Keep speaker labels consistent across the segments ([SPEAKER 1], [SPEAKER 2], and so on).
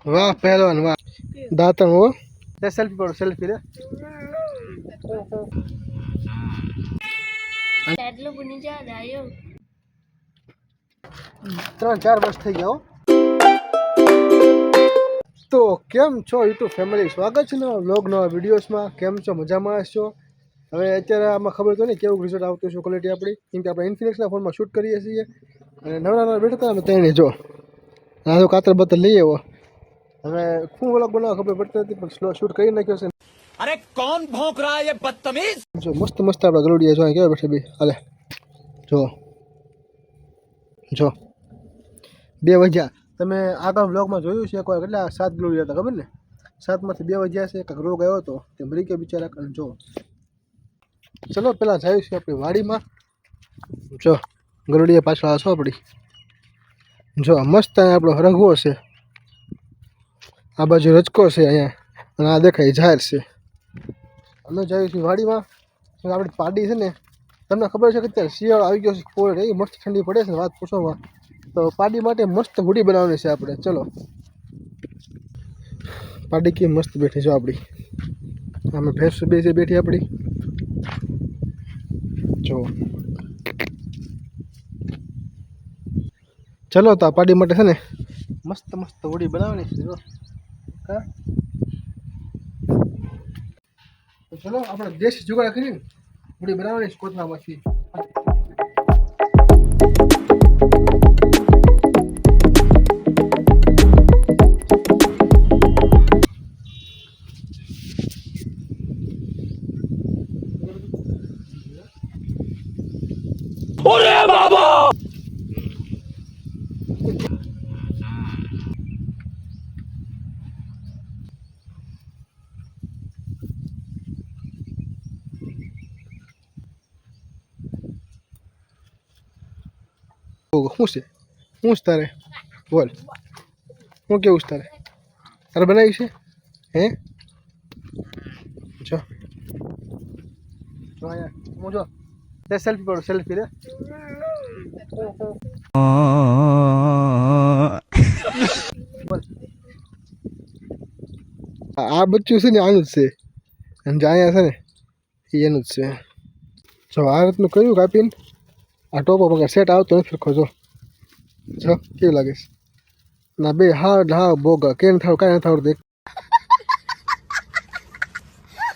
[SPEAKER 1] વાહ પહેલવાન વાહ દાંતણ હો તે સેલ્ફી પાડો સેલ્ફી રે
[SPEAKER 2] એટલું બની જાય આયો
[SPEAKER 1] 3-4 વર્ષ થઈ ગયા હો તો કેમ છો યુટ્યુબ ફેમિલી સ્વાગત છે નવા વ્લોગ નવા વિડીયોઝમાં કેમ છો મજામાં હશો હવે અત્યારે આમાં ખબર તો નહીં કેવું રિઝલ્ટ આવતું છે ક્વોલિટી આપણી કેમ કે આપણે ઇન્ફિનિક્સના ફોનમાં શૂટ કરીએ છીએ અને નવરા બેઠા હતા અમે તેને જો આ તો કાતર બતર લઈ આવ્યો હવે શું વ્લોગ બનાવવા ખબર પડતી નથી પણ સ્લો શૂટ કરી નાખ્યો છે
[SPEAKER 3] अरे कौन भौंक रहा है ये बदतमीज
[SPEAKER 1] જો મસ્ત મસ્ત આપણા ગલુડિયા જો કેવા બેઠા બી હાલે જો જો 2 વાગ્યા તમે આગળ વ્લોગમાં જોયું છે એકવાર કેટલા 7 ગલુડિયા હતા ખબર ને 7માંથી 2 વાગ્યા છે કાંઈક રોગ આવ્યો હતો તે મરી ગયા બિચારા અને જો ચલો પેલા જાય છે આપણી વાડીમાં જો ગલુડિયા પાછળ આસો આપણી જો મસ્ત અહીંયા આપણો રઘવો છે આ બાજુ રચકો છે અહીંયા અને આ દેખાય જાહેર છે અમે જઈએ છીએ વાડીમાં આપણી પાડી છે ને તમને ખબર છે કે અત્યારે શિયાળો આવી ગયો છે ફોર એ મસ્ત ઠંડી પડે છે વાત પૂછવામાં તો પાડી માટે મસ્ત હુડી બનાવવાની છે આપણે ચલો પાડી કેવી મસ્ત બેઠી છે આપણી અમે ભેંસ બેઠી આપણી જો ચલો તો આ પાડી માટે છે ને મસ્ત મસ્ત હુડી બનાવવાની છે જો હા તો ચલો આપણે દેશી જુગાડ કરીને હુડી બનાવવાની છે કોથળામાંથી
[SPEAKER 3] अरे बाबा
[SPEAKER 1] શું છે શું તારે બોલ શું કેવું છે તારે બનાવી છે હે જો જો અહીંયા હું જો તે સેલ્ફી પાડો સેલ્ફી રે બોલ આ બચ્ચું છે ને આનું જ છે અને જે અહીંયા છે ને એ એનું જ છે જો આ રીતનું કર્યું કાપીને આ ટોપો પગાર સેટ આવતો નથી ખોજો જો કેવું લાગે છે ના બે હા બોગા કેમ થાવ કાંઈ નથી આવડતું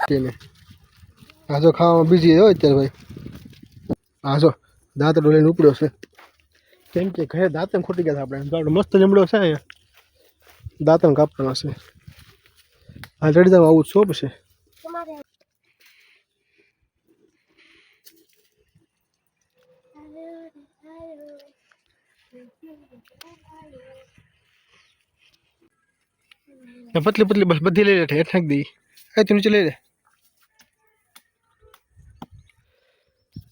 [SPEAKER 1] કેને આ જો ખાવામાં બીજી હોય અત્યારે ભાઈ આ જો દાંતડો લઈને ઉપડ્યો છે કેમ કે ઘરે દાંતણ ખૂટી ગયા હતા આપણે મસ્ત જમડો છે અહીંયા દાંતણ કાપવાનો છે આ જડીદામાં આવું શોપ છે પતલી પતલી બસ બધી લઈ લે હેઠ નાખી દઈ તું નીચે લઈ લે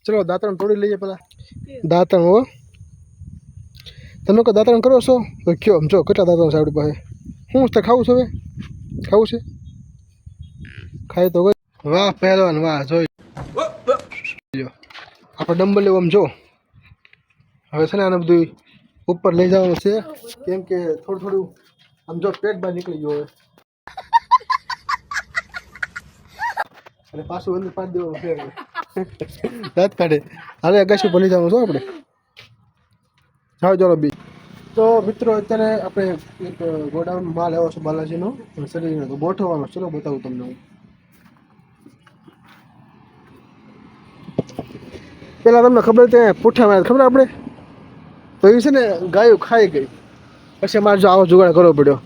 [SPEAKER 1] ચલો દાંતણ તોડી લઈએ પેલા દાંતણ હો તમે કોઈ દાંતણ કરો છો તો કયો જો કેટલા દાંતણ છે આપણી પાસે શું તો ખાવું છે હવે ખાવું છે ખાય તો વાહ પહેલવાન વાહ જોઈ આપણે ડમ્બલ લેવું આમ જો હવે છે ને આને બધું ઉપર લઈ જવાનું છે કેમ કે થોડું આમ જો પેટ બહાર નીકળી ગયો હવે અને પાછું અંદર પાડી દેવાનું છે દાંત કાઢે હાલે અગાશી પર લઈ જવાનું છો આપણે જાઓ ચાલો બી તો મિત્રો અત્યારે આપણે એક ગોડાઉન માલ આવ્યો છે બાલાજીનો શરીરનો તો ગોઠવવાનો ચલો બતાવું તમને હું પેલા તમને ખબર ત્યાં પૂઠા માર્યા ખબર આપણે તો એ છે ને ગાયું ખાઈ ગઈ પછી મારે જો આવો જુગાડ કરવો પડ્યો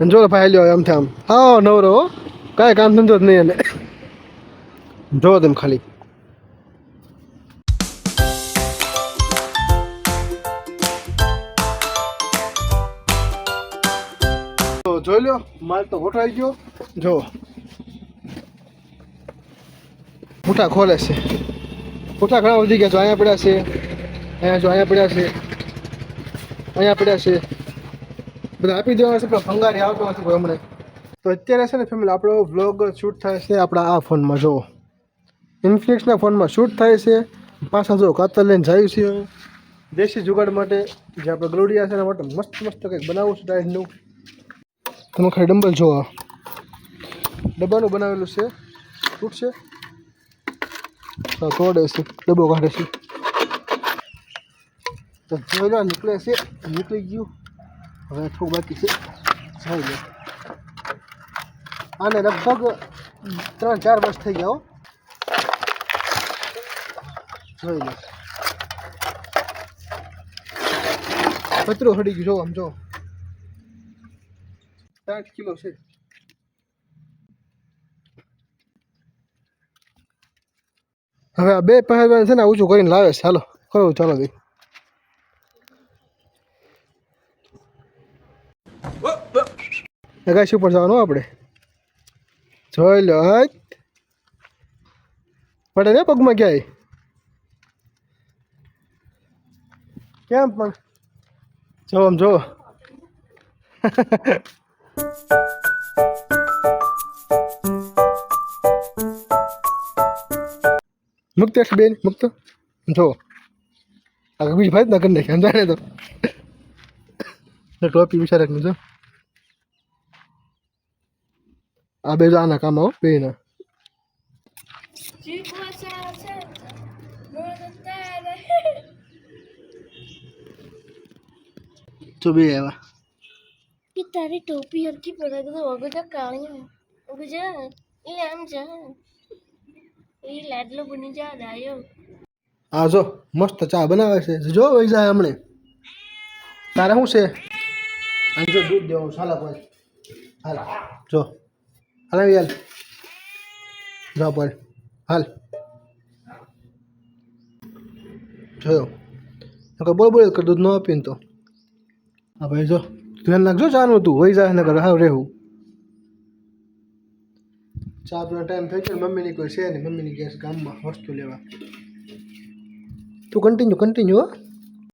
[SPEAKER 1] અને જો ભાઈ લ્યો આમથી આમ હા નવરો હો કાંઈ કામ ધંધો જ નહીં એને જોવો તમે ખાલી તો જોઈ લો માલ તો ગોઠવાઈ ગયો જો પૂઠા ખોલે છે પૂઠા ઘણા વધી ગયા જો અહીંયા પડ્યા છે અહીંયા પડ્યા છે અહીંયા પડ્યા છે બધા આપી દેવાના છે પણ ભંગારી આવતો નથી કોઈ હમણાં તો અત્યારે છે ને ફેમિલી આપણો વ્લોગ શૂટ થાય છે આપણા આ ફોનમાં જો ઇન્ફિનિક્સના ફોનમાં શૂટ થાય છે પાછા જો કાતર લઈને જાય છે દેશી જુગાડ માટે જે આપણે ગલુડિયા છે એના માટે મસ્ત કંઈક બનાવવું છે ટાઈપનું તમે ખાલી ડમ્બલ જોવો ડબ્બાનું બનાવેલું છે તૂટશે તોડે છે ડબ્બો કાઢે છે તો જોઈ લો નીકળે છે નીકળી ગયું હવે થોડું બાકી છે જોઈ લો આને લગભગ 3-4 વર્ષ થઈ ગયા હો જોઈ લો પતરું હડી ગયું જો આમ જો 60 કિલો છે હવે આ બે પહેરવાન છે ને ઊંચું કરીને લાવે છે હાલો કરો ચાલો ભાઈ ગાય ઉપર જવાનું આપણે જોઈ લો હાથ પડે ને પગમાં ક્યાંય કેમ પણ જો આમ જો મુક્ત છે બેન મુક્ત જો આગળ બીજી ભાઈ ના કરી નાખી સમજાય તો ટોપી વિચારે જો આ બે આના કામ આવો બે ના તો બે આવ્યા
[SPEAKER 2] કે તારી ટોપી હરકી પડે તો વગર કાળી વગર જા એ આમ જા એ લાડલો બની જા દાયો
[SPEAKER 1] હા જો મસ્ત ચા બનાવે છે જો વહી જાય હમણે તારે શું છે અને જો દૂધ દેવું સાલા પર હાલ જો હાલ હાલ જો પર હાલ જોયો બોલ બોલ કર દૂધ ન આપીને તો હા ભાઈ જો ધ્યાન નાખજો ચાનું તું વહી જાય ને કર હાવ રહેવું ચા પીવાનો ટાઈમ થઈ ગયો મમ્મીની કોઈ છે નહીં મમ્મીની ગેસ ગામમાં વસ્તુ લેવા તું કન્ટિન્યુ હો